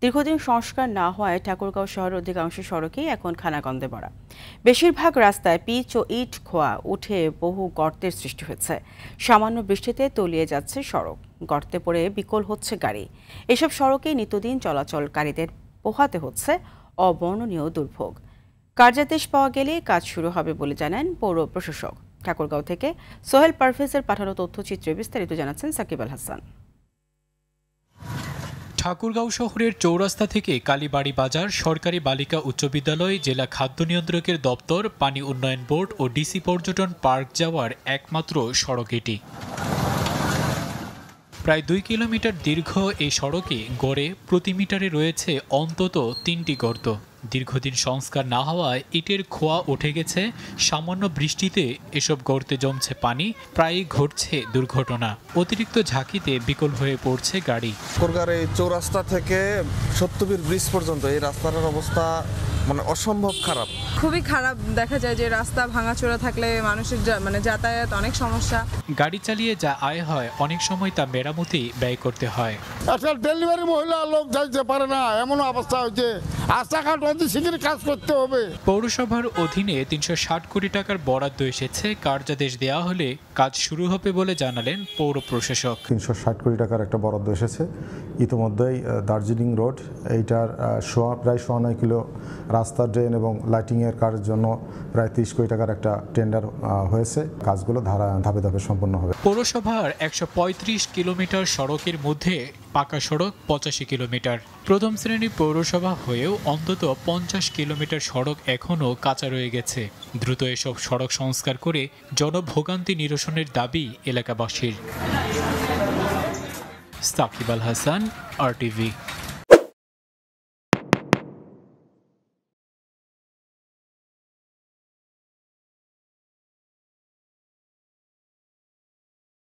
দীর্ঘদিন সংস্কার না হওয়ায় ঠাকুরগাঁও শহরের অধিকাংশ সড়কেই এখন খানাগন্ধে ভরা। বেশিরভাগ রাস্তায় পিচ ও ইট খোয়া উঠে বহু গর্তের সৃষ্টি হয়েছে। সামান্য বৃষ্টিতে তলিয়ে যাচ্ছে সড়ক, গর্তে পড়ে বিকল হচ্ছে গাড়ি। এসব সড়কে নিত্যদিন চলাচলকারীদের পোহাতে হচ্ছে অবর্ণনীয় দুর্ভোগ। কার্যাদেশ পাওয়া গেলে কাজ শুরু হবে বলে জানান পৌর প্রশাসক। ঠাকুরগাঁও থেকে সোহেল পারভেজের পাঠানো তথ্যচিত্রে বিস্তারিত জানাচ্ছেন সাকিব আল হাসান। ঠাকুরগাঁও শহরের চৌরাস্তা থেকে কালীবাড়ি বাজার সরকারি বালিকা উচ্চ বিদ্যালয়, জেলা খাদ্য নিয়ন্ত্রকের দপ্তর, পানি উন্নয়ন বোর্ড ও ডিসি পর্যটন পার্ক যাওয়ার একমাত্র সড়ক এটি। প্রায় 2 কিলোমিটার দীর্ঘ এই সড়কে গড়ে প্রতি মিটারে রয়েছে অন্তত 3টি গর্ত। দীর্ঘদিন সংস্কার না হওয়ায় ইটের খোয়া উঠে গেছে। সামান্য বৃষ্টিতে এসব গর্তে জমছে পানি, প্রায়ই ঘটছে দুর্ঘটনা। অতিরিক্ত ঝাঁকিতে বিকল হয়ে পড়ছে গাড়ি। এই চৌরাস্তা থেকে সত্যবীর ব্রিজ পর্যন্ত এই রাস্তাটার অবস্থা অসম্ভব খারাপ, খুবই খারাপ। দেখা যায় যে রাস্তা ভাঙাচোরা থাকলে মানুষের যাতায়াত অনেক সমস্যা। গাড়ি চালিয়ে যা আয় হয় অনেক সময় তা মেরামতি ব্যয় করতে হয়। আজকাল ডেলিভারি মহিলা লোক যাইতে পারে না, এমন অবস্থা হয়েছে। রাস্তাঘাট অতি শীঘ্র কাজ করতে হবে। পৌরসভার অধীনে 360 কোটি টাকার বরাদ্দ এসেছে। কার্যাদেশ দেওয়া হলে কাজ শুরু হবে বলে জানালেন পৌর প্রশাসক। 360 কোটি টাকার একটা বরাদ্দ এসেছে। ইতিমধ্যেই দার্জিলিং রোড এইটার প্রায় 9 কিলো রাস্তা, ড্রেন এবং লাইটিংয়ের কাজের জন্য প্রায় 30 কোটি টাকার একটা টেন্ডার হয়েছে। কাজগুলো ধাপে ধাপে সম্পন্ন হবে। পৌরসভার 135 কিলোমিটার সড়কের মধ্যে পাকা সড়ক 85 কিলোমিটার। প্রথম শ্রেণীর পৌরসভা হয়েও অন্তত 50 কিলোমিটার সড়ক এখনও কাঁচা রয়ে গেছে। দ্রুত এসব সড়ক সংস্কার করে জনভোগান্তি নিরসনের দাবি এলাকাবাসীর। সাকিব আল হাসান, RTV।